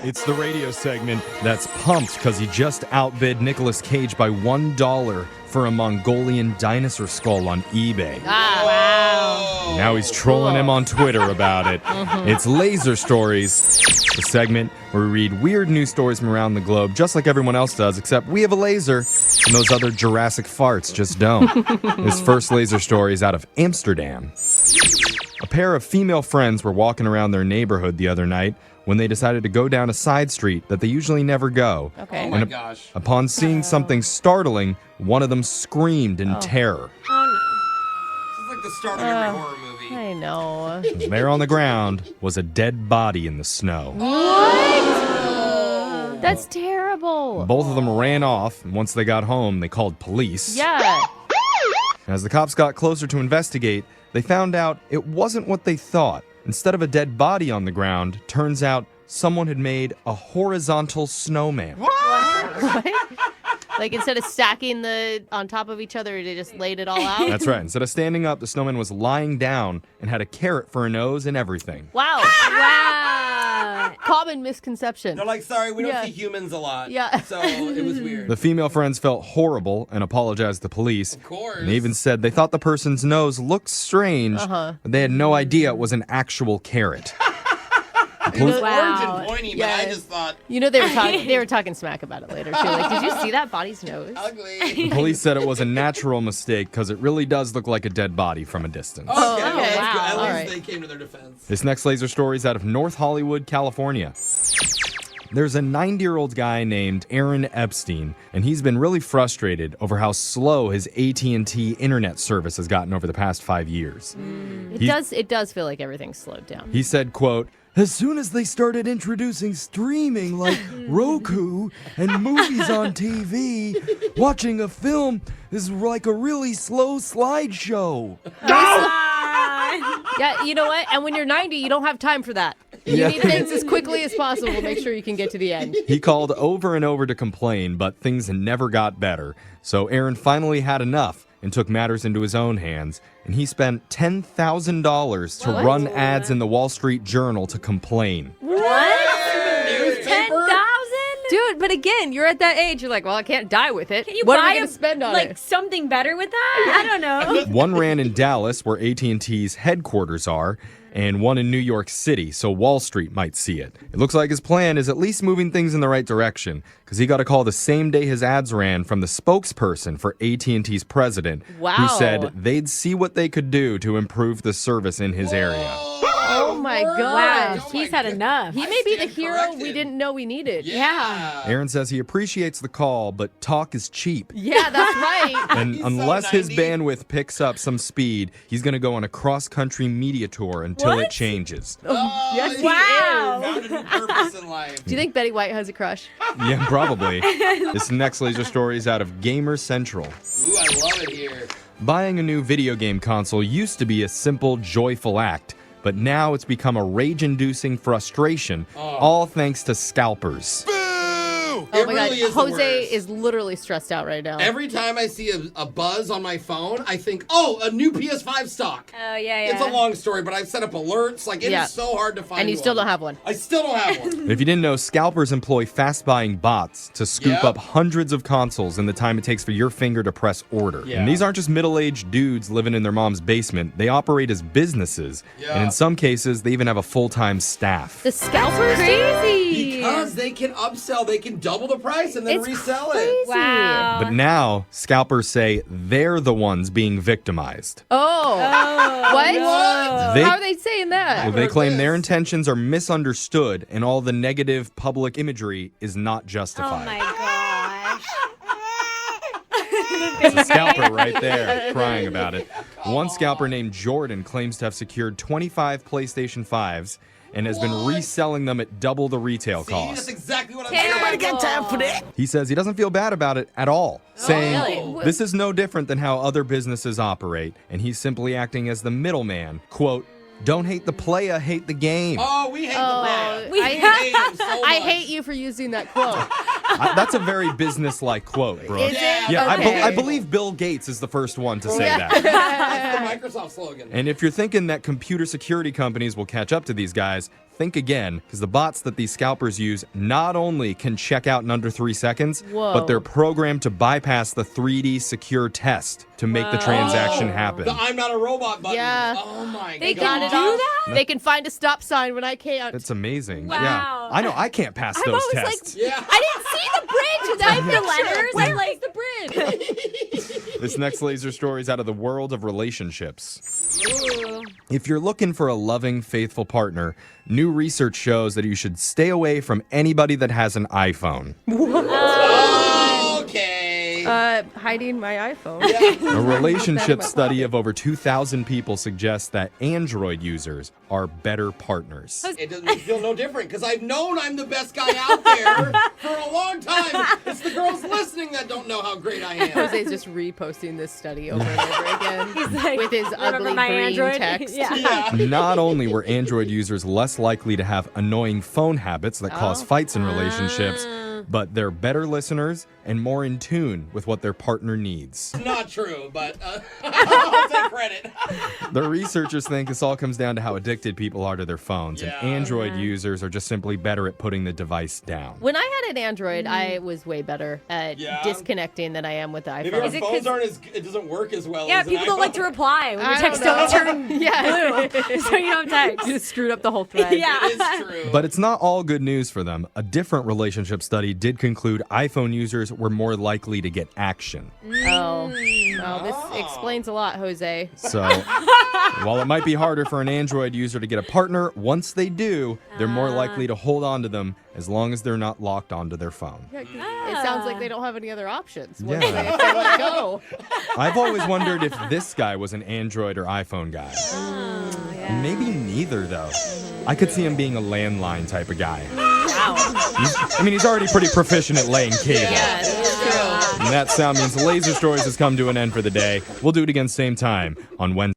It's the radio segment that's pumped because he just outbid Nicolas Cage by $1 for a Mongolian dinosaur skull on eBay. Wow. Now he's trolling him on Twitter about it. It's Laser Stories, the segment where we read weird news stories from around the globe, just like everyone else does, except we have a laser, and those other Jurassic farts just don't. This first laser story is out of Amsterdam. A pair of female friends were walking around their neighborhood the other night when they decided to go down a side street that they usually never go. Okay. Oh my gosh. Upon seeing something startling, one of them screamed in terror. This is like the start of every horror movie. I know. There on the ground was a dead body in the snow. What? That's terrible. Both of them ran off, and once they got home, they called police. Yeah. As the cops got closer to investigate, they found out it wasn't what they thought. Instead of a dead body on the ground, turns out someone had made a horizontal snowman. What? Like instead of stacking the on top of each other, they just laid it all out? That's right. Instead of standing up, the snowman was lying down and had a carrot for a nose and everything. Wow. Wow. Common misconception. They're like, sorry, we don't see humans a lot. Yeah. So it was weird. The female friends felt horrible and apologized to police. Of course. And they even said they thought the person's nose looked strange, but they had no idea it was an actual carrot. It was Wow. orange and pointy, but Yeah. I just thought, You know they were talking smack about it later too. Like, did you see that body's nose? ugly. The police said it was a natural mistake because it really does look like a dead body from a distance. Okay, well, okay. that's good. Wow. At All least right. they came to their defense. This next laser story is out of North Hollywood, California. There's a 90-year-old guy named Aaron Epstein, and he's been really frustrated over how slow his AT&T internet service has gotten over the past 5 years. It does feel like everything's slowed down. He said, quote, "As soon as they started introducing streaming like Roku and movies on TV, watching a film is like a really slow slideshow." Yeah, you know what? And when you're 90, you don't have time for that. You Yeah. need things as quickly as possible to make sure you can get to the end. He called over and over to complain, but things never got better. So Aaron finally had enough and took matters into his own hands, and he spent $10,000 to run ads in the Wall Street Journal to complain. What? 10,000? Dude, but again, you're at that age. You're like, well, I can't die with it. Can you what buy am I going to spend on it? something better with that? I don't know. One ran in Dallas, where AT&T's headquarters are, and one in New York City, so Wall Street might see it. It looks like his plan is at least moving things in the right direction, because he got a call the same day his ads ran from the spokesperson for AT&T's president, who Wow. said they'd see what they could do to improve the service in his area. Oh my gosh. Wow, Oh he's my had God. enough. He may be the stand hero corrected. we didn't know we needed. Yeah. Aaron says he appreciates the call, but talk is cheap. Yeah, that's right. And He's so unless his 90. bandwidth picks up some speed, he's going to go on a cross-country media tour until it What? changes. Yes, he Wow. Found a new purpose in life. Do you think Betty White has a crush? Yeah, probably. This next laser story is out of Gamer Central. Ooh, I love it here. Buying a new video game console used to be a simple, joyful act, but now it's become a rage-inducing frustration, all thanks to scalpers. Oh It my really god, is the Jose worst. is literally stressed out right now. Every time I see a buzz on my phone, I think, oh, a new PS5 stock. Oh, yeah. It's a long story, but I've set up alerts. Like, it is Yeah. so hard to find and you still don't have one. I still don't have one. If you didn't know, scalpers employ fast-buying bots to scoop Yep. up hundreds of consoles in the time it takes for your finger to press order. Yeah. And these aren't just middle-aged dudes living in their mom's basement. They operate as businesses. Yeah. And in some cases, they even have a full-time staff. The scalpers? Crazy. Because they can upsell, they can double the price and then It's resell crazy. it. Wow. But now, scalpers say they're the ones being victimized. Oh. What? no. They- How are they saying that? Well, they heard claim their this. intentions are misunderstood and all the negative public imagery is not Oh, justified. my gosh. It's a scalper right there crying about it. One scalper named Jordan claims to have secured 25 PlayStation 5s and has been reselling them at double the retail See, that's cost. exactly what I'm Terrible. saying. He says he doesn't feel bad about it at all, saying really? this is no different than how other businesses operate, and he's simply acting as the middleman. Quote, "Don't hate the playa, hate the game." Oh, we hate Oh, the man. I hate him so I much. hate you for using that quote. That's a very business-like quote, Brooke. Is it? Yeah, Okay. I believe Bill Gates is the first one to say Yeah. that. That's the Microsoft slogan. And if you're thinking that computer security companies will catch up to these guys, think again, because the bots that these scalpers use not only can check out in under 3 seconds, Whoa. but they're programmed to bypass the 3D secure test to make the transaction happen. The I'm not a robot button. Yeah. Oh my They god. can do that? They can find a stop sign when I can't. It's amazing. Wow. Yeah. I know, I can't pass I'm those always like, tests. Yeah. I didn't see the bridge without the letters. Where Like, is the bridge? This next laser story is out of the world of relationships. If you're looking for a loving, faithful partner, new research shows that you should stay away from anybody that has an iPhone. Okay. Hiding my iPhone. A relationship study of over 2,000 people suggests that Android users are better partners. It doesn't make me feel no different because I've known I'm the best guy out there for a long time. It's the girls listening that don't know how great I am. Jose's just reposting this study over and over again like, with his remember ugly my green Android? text. Yeah. Not only were Android users less likely to have annoying phone habits that cause fights in relationships, but they're better listeners and more in tune with what their partner needs. Not true, but I'll take credit. The researchers think this all comes down to how addicted people are to their phones, and Yeah. Android users are just simply better at putting the device down. When I had an Android, I was way better at Yeah. disconnecting than I am with the Maybe our iPhone. Is it phones 'cause- aren't as it doesn't work as well. Yeah, as an people don't like to iPhone. reply when I your texts don't know. don't turn Yeah. blue. So you don't text. You just screwed up the whole thread. Yeah. It is true. But it's not all good news for them. A different relationship study did conclude iPhone users were more likely to get action. Oh. Well, this explains a lot, Jose. So, while it might be harder for an Android user to get a partner, once they do, they're more likely to hold on to them as long as they're not locked onto their phone. It sounds like they don't have any other options once Yeah. they let go. I've always wondered if this guy was an Android or iPhone guy. Maybe neither, though. I could see him being a landline type of guy. Wow. He's already pretty proficient at laying cable. Yeah, that's true. And that sound means Laser Stories has come to an end for the day. We'll do it again same time on Wednesday.